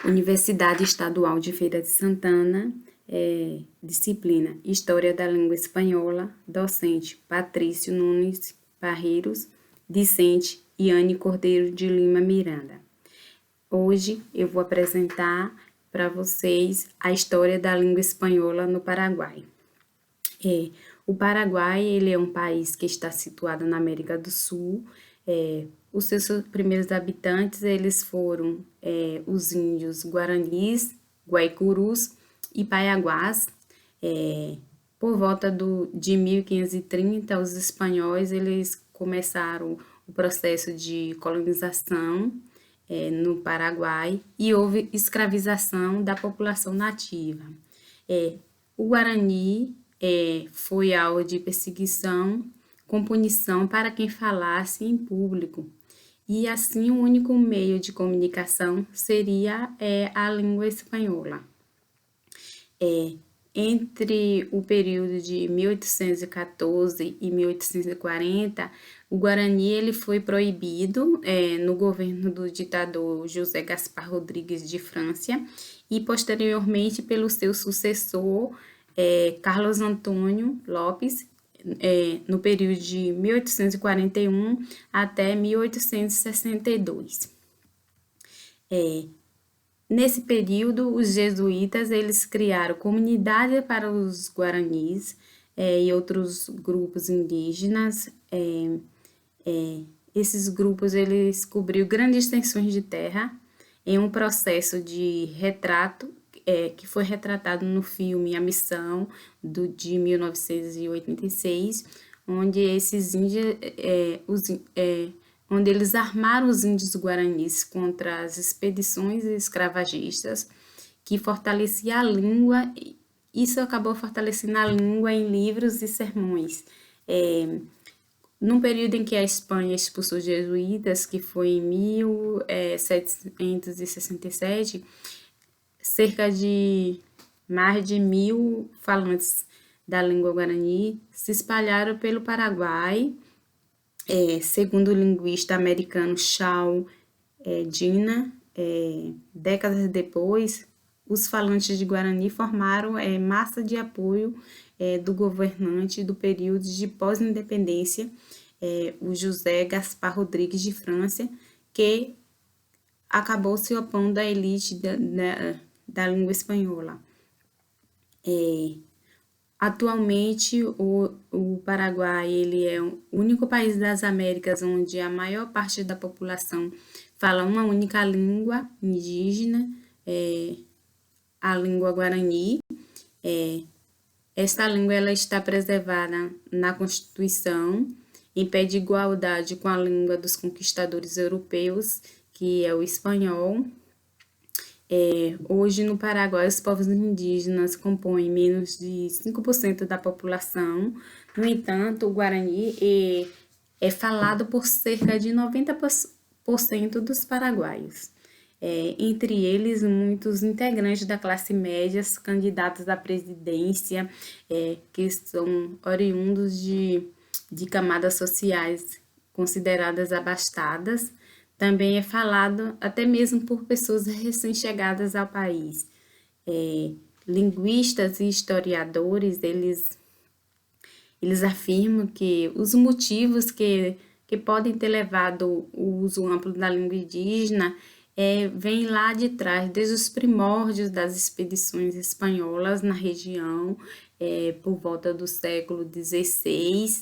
Universidade Estadual de Feira de Santana, disciplina História da Língua Espanhola, docente Patrício Nunes Barreiros, discente Iane Cordeiro de Lima Miranda. Hoje eu vou apresentar para vocês a história da língua espanhola no Paraguai. O Paraguai ele é um país que está situado na América do Sul. Os seus primeiros habitantes eles foram os índios guaranis, guaicurus e paiaguás. Por volta de 1530, os espanhóis eles começaram o processo de colonização no Paraguai e houve escravização da população nativa. O Guarani foi alvo de perseguição com punição para quem falasse em público. E assim o único meio de comunicação seria a língua espanhola. Entre o período de 1814 e 1840, o Guarani ele foi proibido no governo do ditador José Gaspar Rodrigues de França e posteriormente pelo seu sucessor Carlos Antônio Lopes, no período de 1841 até 1862. Nesse período, os jesuítas eles criaram comunidade para os guaranis e outros grupos indígenas. Esses grupos eles cobriram grandes extensões de terra em um processo de retrato que foi retratado no filme A Missão de 1986, onde esses índios onde eles armaram os índios guaranis contra as expedições escravagistas, que fortalecia a língua. Isso acabou fortalecendo a língua em livros e sermões. Num período em que a Espanha expulsou os jesuítas, que foi em 1767, cerca de mais de 1.000 falantes da língua guarani se espalharam pelo Paraguai. Segundo o linguista americano Shaw Dina, décadas depois, os falantes de Guarani formaram massa de apoio do governante do período de pós-independência, o José Gaspar Rodrigues de França, que acabou se opondo à elite da língua espanhola. Atualmente, o Paraguai ele é o único país das Américas onde a maior parte da população fala uma única língua indígena, a língua guarani. Esta língua ela está preservada na Constituição, em pé de igualdade com a língua dos conquistadores europeus, que é o espanhol. Hoje, no Paraguai, os povos indígenas compõem menos de 5% da população. No entanto, o Guarani é falado por cerca de 90% dos paraguaios. Entre eles, muitos integrantes da classe média, candidatos à presidência, que são oriundos de camadas sociais consideradas abastadas. Também é falado até mesmo por pessoas recém-chegadas ao país. Linguistas e historiadores, eles afirmam que os motivos que podem ter levado o uso amplo da língua indígena vem lá de trás, desde os primórdios das expedições espanholas na região, por volta do século XVI.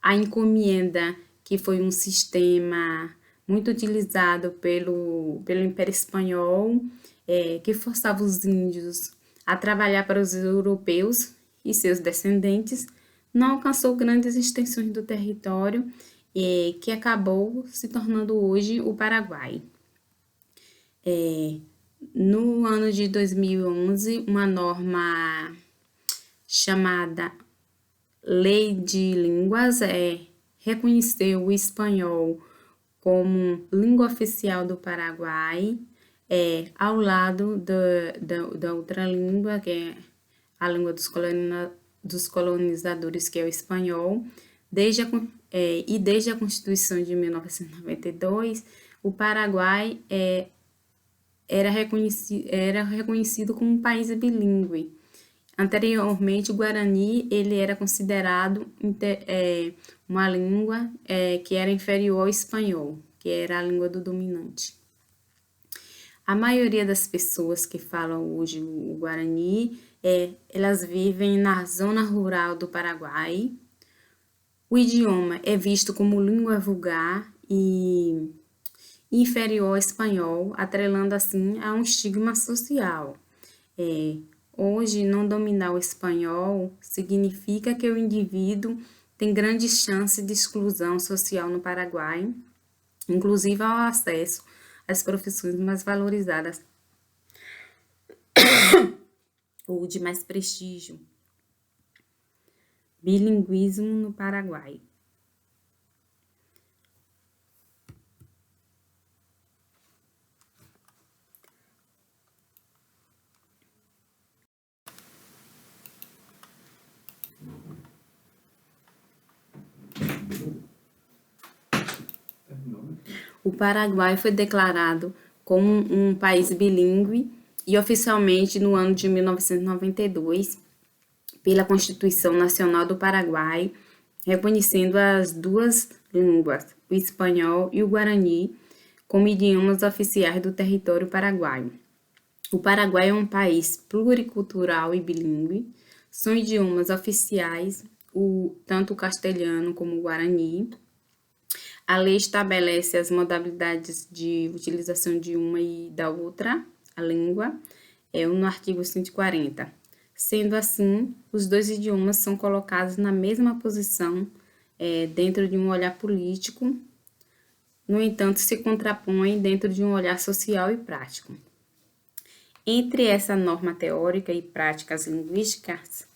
A encomenda, que foi um sistema muito utilizado pelo Império Espanhol, que forçava os índios a trabalhar para os europeus e seus descendentes, não alcançou grandes extensões do território, que acabou se tornando hoje o Paraguai. No ano de 2011, uma norma chamada Lei de Línguas reconheceu o espanhol como língua oficial do Paraguai, ao lado da outra língua, que é a língua dos colonizadores, que é o espanhol. Desde a Constituição de 1992, o Paraguai era reconhecido como um país bilíngue. Anteriormente, o Guarani ele era considerado uma língua que era inferior ao espanhol, que era a língua do dominante. A maioria das pessoas que falam hoje o Guarani, elas vivem na zona rural do Paraguai. O idioma é visto como língua vulgar e inferior ao espanhol, atrelando assim a um estigma social. Hoje, não dominar o espanhol significa que o indivíduo tem grande chance de exclusão social no Paraguai, inclusive ao acesso às profissões mais valorizadas ou de mais prestígio. Bilinguismo no Paraguai. O Paraguai foi declarado como um país bilíngue e oficialmente no ano de 1992 pela Constituição Nacional do Paraguai, reconhecendo as duas línguas, o espanhol e o guarani, como idiomas oficiais do território paraguaio. O Paraguai é um país pluricultural e bilíngue, são idiomas oficiais tanto o castelhano como o guarani. A lei estabelece as modalidades de utilização de uma e da outra, a língua, no artigo 140. Sendo assim, os dois idiomas são colocados na mesma posição dentro de um olhar político, no entanto, se contrapõem dentro de um olhar social e prático. Entre essa norma teórica e práticas linguísticas,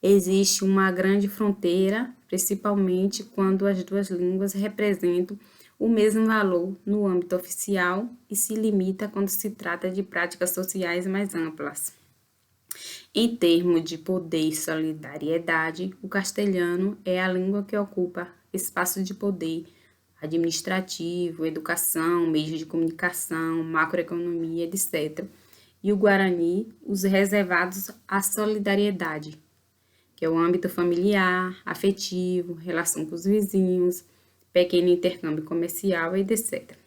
existe uma grande fronteira, principalmente quando as duas línguas representam o mesmo valor no âmbito oficial e se limita quando se trata de práticas sociais mais amplas. Em termos de poder e solidariedade, o castelhano é a língua que ocupa espaço de poder administrativo, educação, meios de comunicação, macroeconomia, etc. E o guarani, os reservados à solidariedade, que é o âmbito familiar, afetivo, relação com os vizinhos, pequeno intercâmbio comercial, etc.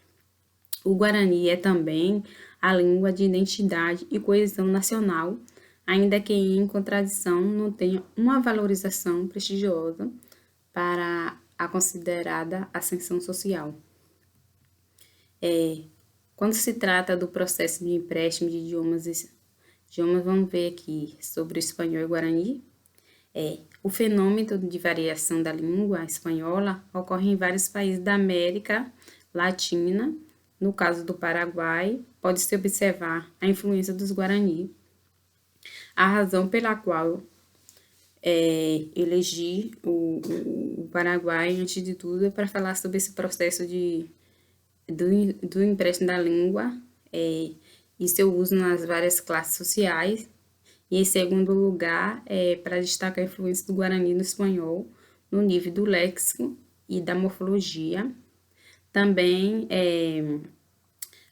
O guarani é também a língua de identidade e coesão nacional, ainda que em contradição não tenha uma valorização prestigiosa para a considerada ascensão social. Quando se trata do processo de empréstimo de idiomas, vamos ver aqui sobre o espanhol e o guarani. O fenômeno de variação da língua espanhola ocorre em vários países da América Latina. No caso do Paraguai, pode-se observar a influência dos guarani. A razão pela qual elegi o Paraguai, antes de tudo, é para falar sobre esse processo do empréstimo da língua e seu uso nas várias classes sociais. E, em segundo lugar, para destacar a influência do guarani no espanhol, no nível do léxico e da morfologia. Também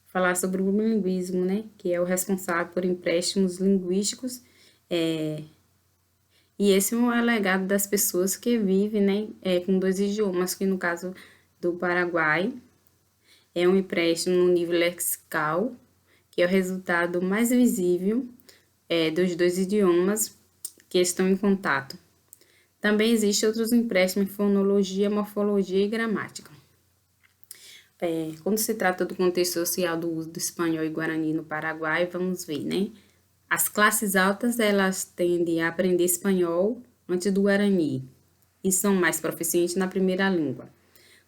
falar sobre o bilinguismo, né, que é o responsável por empréstimos linguísticos. E esse é um legado das pessoas que vivem, né, com dois idiomas, que no caso do Paraguai é um empréstimo no nível lexical, que é o resultado mais visível dos dois idiomas que estão em contato. Também existem outros empréstimos em fonologia, morfologia e gramática. Quando se trata do contexto social do uso do espanhol e guarani no Paraguai, vamos ver, né? As classes altas, elas tendem a aprender espanhol antes do guarani e são mais proficientes na primeira língua.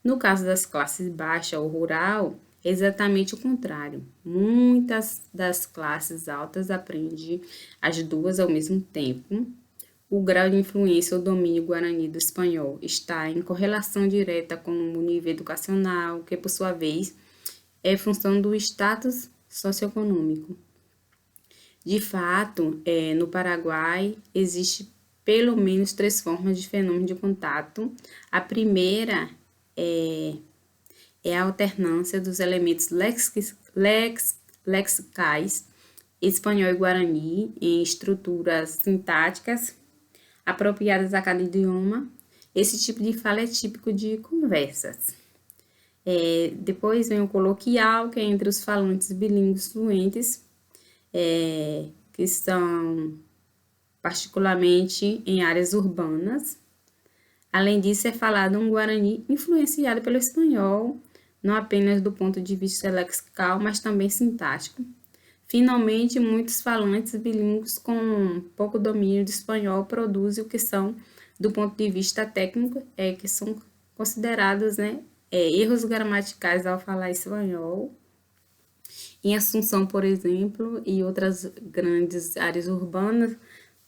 No caso das classes baixa ou rural, é exatamente o contrário. Muitas das classes altas aprendem as duas ao mesmo tempo. O grau de influência ou domínio guarani do espanhol está em correlação direta com o nível educacional, que, por sua vez, é função do status socioeconômico. De fato, no Paraguai, existe pelo menos 3 formas de fenômeno de contato. A primeira é a alternância dos elementos lexicais, espanhol e guarani, em estruturas sintáticas apropriadas a cada idioma. Esse tipo de fala é típico de conversas. Depois vem o coloquial, que é entre os falantes bilíngues fluentes, que são particularmente em áreas urbanas. Além disso, é falado um guarani influenciado pelo espanhol, não apenas do ponto de vista lexical, mas também sintático. Finalmente, muitos falantes bilíngues com pouco domínio de espanhol produzem o que são, do ponto de vista técnico, que são considerados erros gramaticais ao falar espanhol. Em Assunção, por exemplo, e outras grandes áreas urbanas,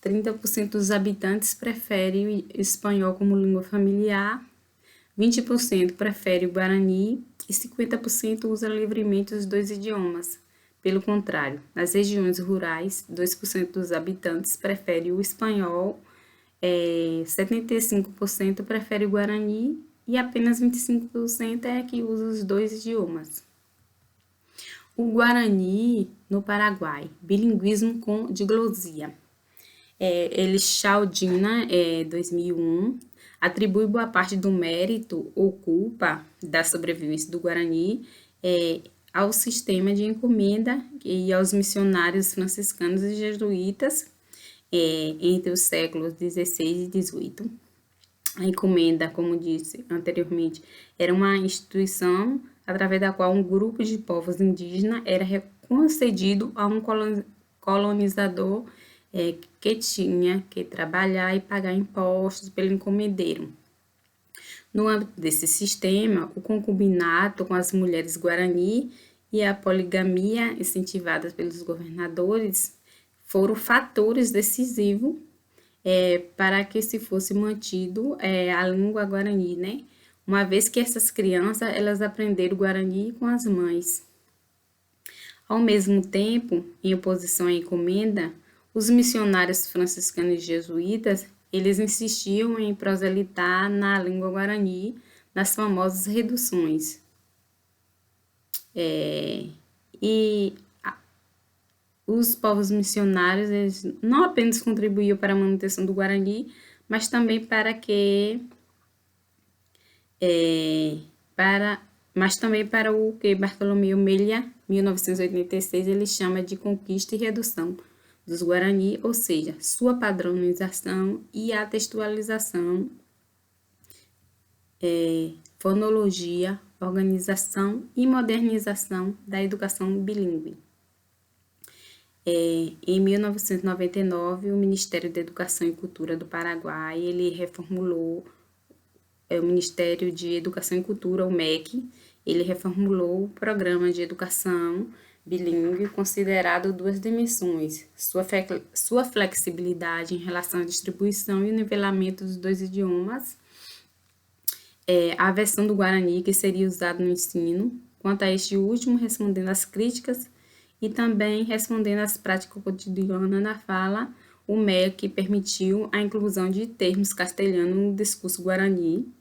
30% dos habitantes preferem o espanhol como língua familiar, 20% prefere o guarani e 50% usa livremente os dois idiomas. Pelo contrário, nas regiões rurais, 2% dos habitantes preferem o espanhol, 75% prefere o guarani e apenas 25% é que usa os dois idiomas. O Guarani no Paraguai, bilinguismo com diglosia. Chaldina, 2001, atribui boa parte do mérito ou culpa da sobrevivência do Guarani ao sistema de encomenda e aos missionários franciscanos e jesuítas entre os séculos XVI e XVIII. A encomenda, como disse anteriormente, era uma instituição através da qual um grupo de povos indígenas era concedido a um colonizador que tinha que trabalhar e pagar impostos pelo encomendeiro. No âmbito desse sistema, o concubinato com as mulheres guarani e a poligamia incentivadas pelos governadores foram fatores decisivos para que se fosse mantido a língua guarani, né? Uma vez que essas crianças, elas aprenderam guarani com as mães. Ao mesmo tempo, em oposição à encomenda, os missionários franciscanos e jesuítas, eles insistiam em proselitar na língua guarani, nas famosas reduções. Os povos missionários, eles não apenas contribuíam para a manutenção do guarani, mas também para o que Bartolomeu Melha, 1986, ele chama de conquista e redução dos Guarani, ou seja, sua padronização e atextualização, fonologia, organização e modernização da educação bilíngue. Em 1999, o Ministério da Educação e Cultura do Paraguai, ele reformulou o Ministério de Educação e Cultura, o MEC, ele reformulou o programa de educação bilíngue considerado duas dimensões, sua flexibilidade em relação à distribuição e o nivelamento dos dois idiomas, a versão do Guarani que seria usada no ensino, quanto a este último respondendo às críticas e também respondendo às práticas cotidianas na fala, o MEC permitiu a inclusão de termos castelhanos no discurso guarani,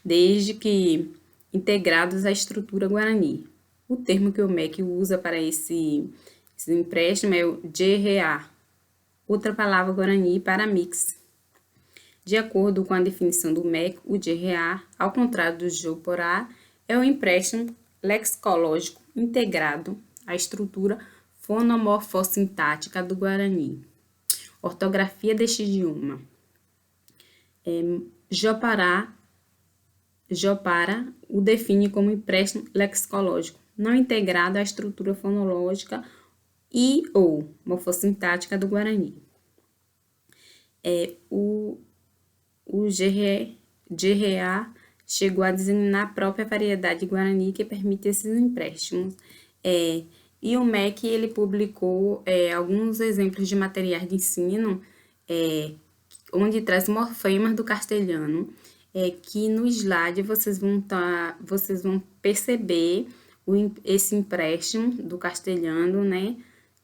desde que integrados à estrutura guarani. O termo que o MEC usa para esse empréstimo é o GRA, outra palavra guarani para mix. De acordo com a definição do MEC, o GRA, ao contrário do Joporá, é um empréstimo lexicológico integrado à estrutura fonomorfossintática do Guarani. Ortografia deste idioma. Jopara o define como empréstimo lexicológico, não integrado à estrutura fonológica e ou morfossintática do Guarani. O GRA chegou a designar a própria variedade Guarani que permite esses empréstimos. E o MEC, ele publicou alguns exemplos de materiais de ensino, onde traz morfemas do castelhano, que no slide vocês vão perceber esse empréstimo do castelhano, né?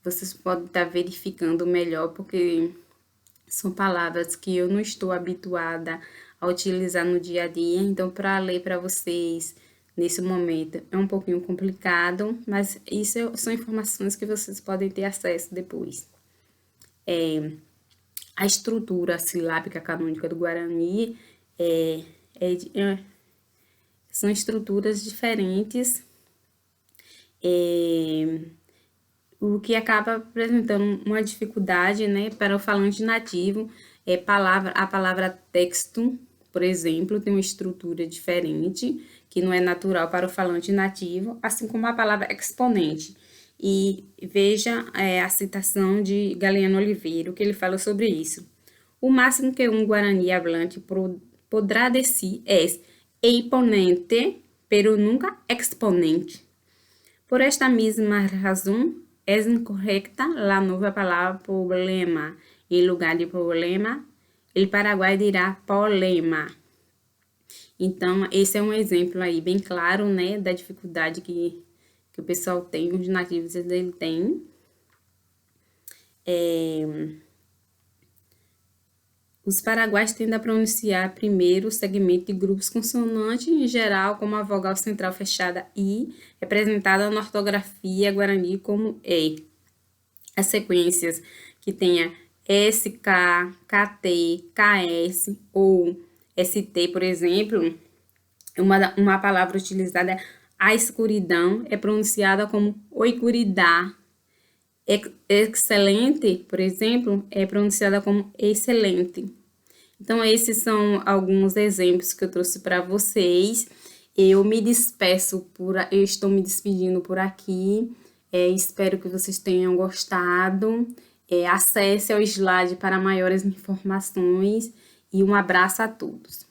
Vocês podem estar verificando melhor, porque são palavras que eu não estou habituada a utilizar no dia a dia, então para ler para vocês nesse momento é um pouquinho complicado, mas isso são informações que vocês podem ter acesso depois. A estrutura silábica canônica do Guarani são estruturas diferentes, o que acaba apresentando uma dificuldade, né, para o falante nativo. A palavra texto, por exemplo, tem uma estrutura diferente, que não é natural para o falante nativo, assim como a palavra exponente. E veja a citação de Galiano Oliveira, que ele fala sobre isso. O máximo que um guarani hablante podrá decir é exponente, pero nunca exponente. Por esta mesma razão, é incorrecta a nova palavra problema. Em lugar de problema, o Paraguai dirá problema. Então, esse é um exemplo aí bem claro, né, da dificuldade que o pessoal tem, os nativos ele têm. Os paraguaios tendem a pronunciar primeiro o segmento de grupos consonantes, em geral, como a vogal central fechada I, representada na ortografia guarani como E. As sequências que tenha SK, KT, KS ou ST, por exemplo, uma palavra utilizada, a escuridão, é pronunciada como oicuridá. Excelente, por exemplo, é pronunciada como excelente. Então, esses são alguns exemplos que eu trouxe para vocês. Eu estou me despedindo por aqui. Espero que vocês tenham gostado. Acesse ao slide para maiores informações e um abraço a todos.